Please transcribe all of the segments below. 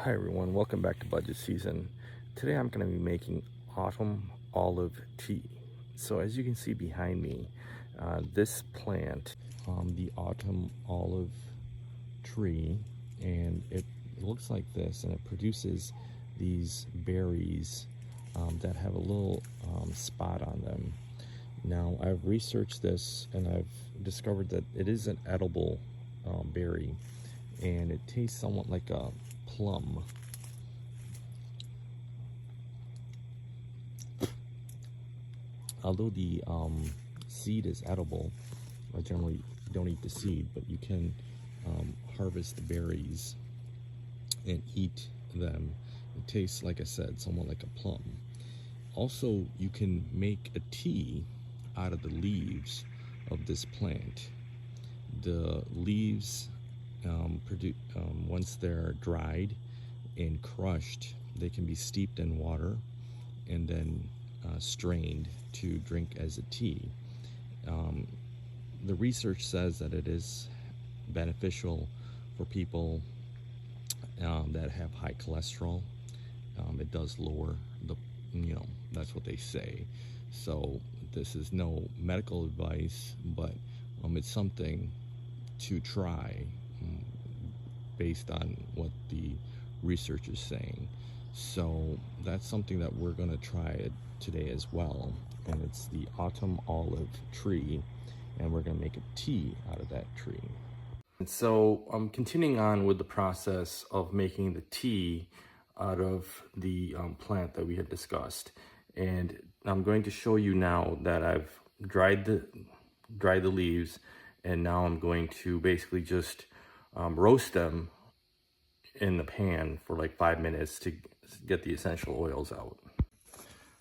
Hi everyone, welcome back to budget season. Today I'm going to be making autumn olive tea. So as you can see behind me, this plant, the autumn olive tree, and it looks like this, and it produces these berries that have a little spot on them. Now I've researched this and I've discovered that it is an edible berry, and it tastes somewhat like a plum. Although the seed is edible, I generally don't eat the seed, but you can harvest the berries and eat them. It tastes, like I said, somewhat like a plum. Also, you can make a tea out of the leaves of this plant. The leaves, once they're dried and crushed, they can be steeped in water and then strained to drink as a tea. The research says that it is beneficial for people that have high cholesterol. It does lower the, that's what they say. So this is no medical advice, but it's something to try based on what the research is saying. So that's something that we're going to try today as well, and it's the autumn olive tree, and we're going to make a tea out of that tree. And so I'm continuing on with the process of making the tea out of the plant that we had discussed, and I'm going to show you now that I've dried the leaves, and now I'm going to basically just roast them in the pan for like 5 minutes to get the essential oils out.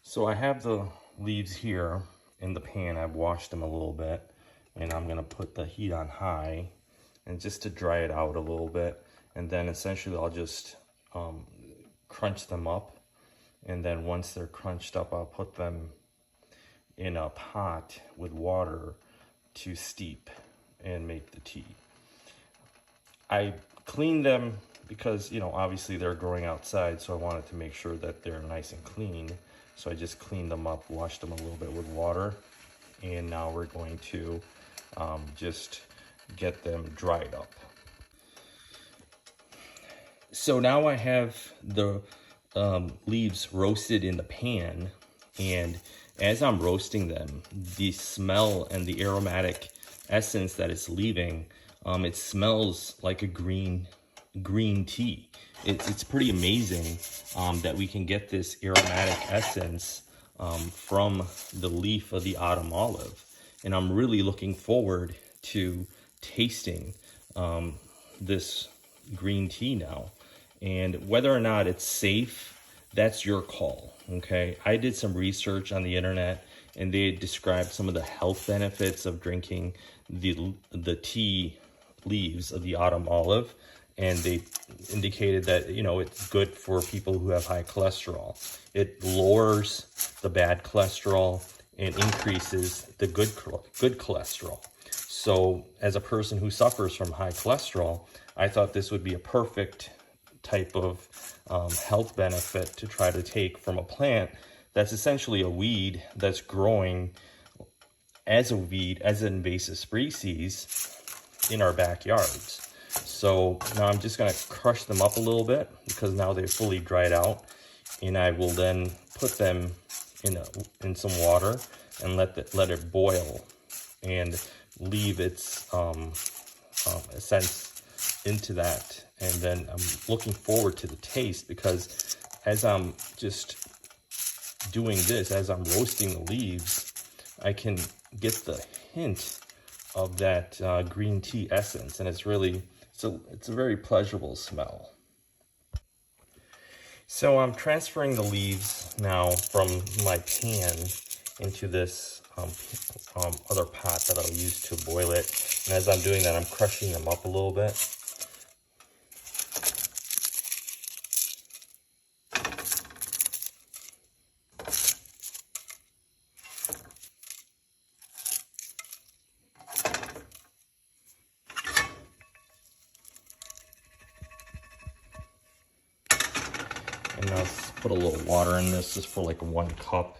So I have the leaves here in the pan. I've washed them a little bit, and I'm gonna put the heat on high and just to dry it out a little bit, and then essentially I'll just crunch them up, and then once they're crunched up, I'll put them in a pot with water to steep and make the tea. I cleaned them because, obviously they're growing outside, so I wanted to make sure that they're nice and clean. So I just cleaned them up, washed them a little bit with water, and now we're going to just get them dried up. So now I have the leaves roasted in the pan, and as I'm roasting them, the smell and the aromatic essence that it's leaving, it smells like a green tea. It's pretty amazing that we can get this aromatic essence from the leaf of the autumn olive. And I'm really looking forward to tasting this green tea now. And whether or not it's safe, that's your call, okay? I did some research on the internet, and they described some of the health benefits of drinking the tea leaves of the autumn olive, and they indicated that it's good for people who have high cholesterol. It lowers the bad cholesterol and increases the good cholesterol. So as a person who suffers from high cholesterol, I thought this would be a perfect type of health benefit to try to take from a plant that's essentially a weed that's growing as a weed, as an invasive species in our backyards. So now I'm just going to crush them up a little bit because now they're fully dried out, and I will then put them in some water and let it boil and leave its essence into that. And then I'm looking forward to the taste, because as I'm just doing this, as I'm roasting the leaves, I can get the hint of that green tea essence, and it's a very pleasurable smell. So I'm transferring the leaves now from my pan into this other pot that I'll use to boil it. And as I'm doing that, I'm crushing them up a little bit. And now let's put a little water in this, just for like 1 cup.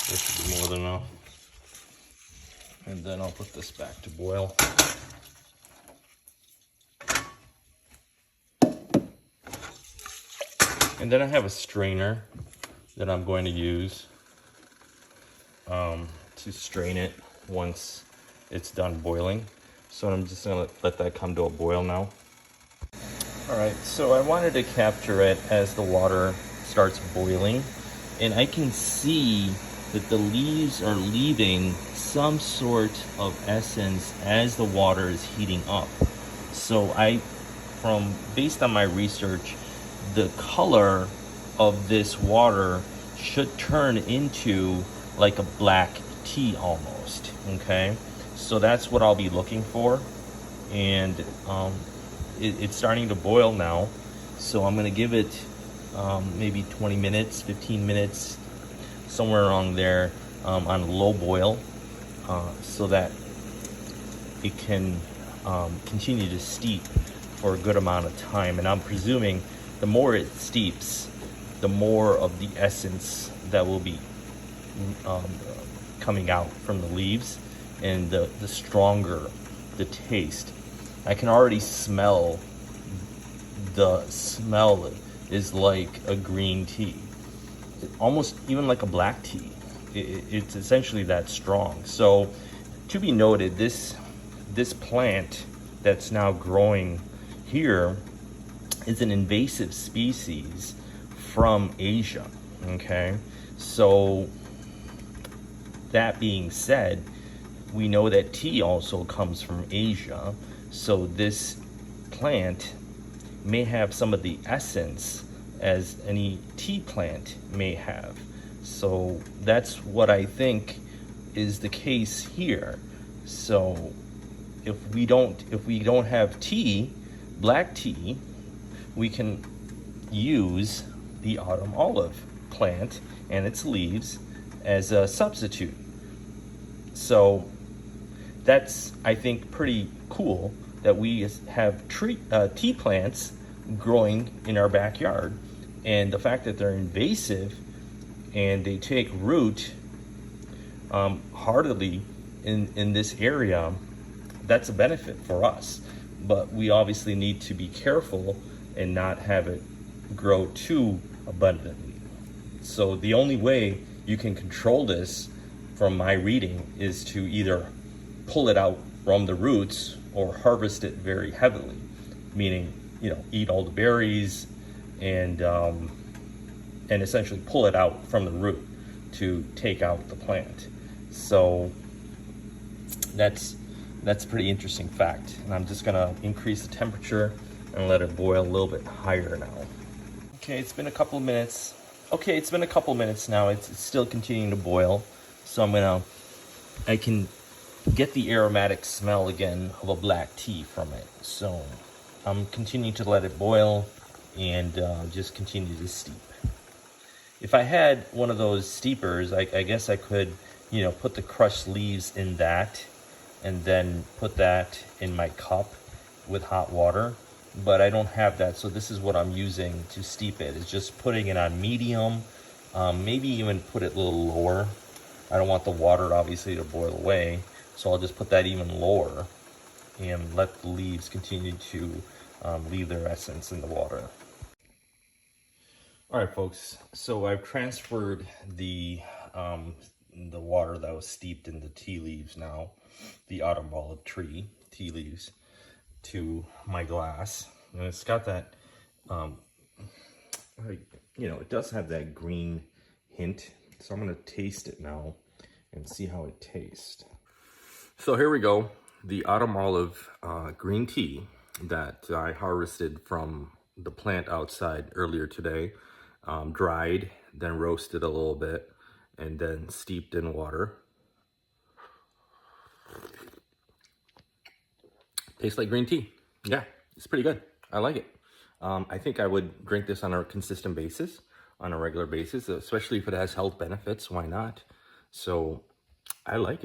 This should be more than enough. And then I'll put this back to boil. And then I have a strainer that I'm going to use to strain it once it's done boiling. So I'm just gonna let that come to a boil now. All right, so I wanted to capture it as the water starts boiling, and I can see that the leaves are leaving some sort of essence as the water is heating up. So based on my research, the color of this water should turn into like a black tea almost, okay? So that's what I'll be looking for. And it's starting to boil now. So I'm gonna give it maybe 20 minutes, 15 minutes, somewhere around there on a low boil so that it can continue to steep for a good amount of time. And I'm presuming the more it steeps, the more of the essence that will be coming out from the leaves, and the stronger the taste. I can already smell, the smell is like a green tea, almost even like a black tea. It's essentially that strong. So to be noted, this plant that's now growing here is an invasive species from Asia, okay? So that being said, we know that tea also comes from Asia. So this plant may have some of the essence as any tea plant may have. So that's what I think is the case here. So if we don't have tea, black tea, we can use the autumn olive plant and its leaves as a substitute. So that's, I think, pretty cool that we have tea plants growing in our backyard. And the fact that they're invasive and they take root heartily in this area, that's a benefit for us. But we obviously need to be careful and not have it grow too abundantly. So the only way you can control this, from my reading, is to either pull it out from the roots or harvest it very heavily, meaning, eat all the berries and essentially pull it out from the root to take out the plant. So that's a pretty interesting fact. And I'm just gonna increase the temperature and let it boil a little bit higher now. Okay, it's been a couple of minutes. Okay, it's been a couple minutes now. It's still continuing to boil. So I can get the aromatic smell again of a black tea from it. So I'm continuing to let it boil and just continue to steep. If I had one of those steepers, I guess I could, put the crushed leaves in that and then put that in my cup with hot water. But I don't have that, so this is what I'm using to steep it. It's just putting it on medium, maybe even put it a little lower. I don't want the water, obviously, to boil away, so I'll just put that even lower and let the leaves continue to leave their essence in the water. All right, folks, so I've transferred the water that was steeped in the tea leaves now, the autumn olive tree tea leaves, to my glass. And it's got that, it does have that green hint. So I'm gonna taste it now and see how it tastes. So here we go, the autumn olive green tea that I harvested from the plant outside earlier today, dried, then roasted a little bit, and then steeped in water. Tastes like green tea. Yeah, it's pretty good. I like it. I think I would drink this on a consistent basis, on a regular basis, especially if it has health benefits. Why not? So I like it.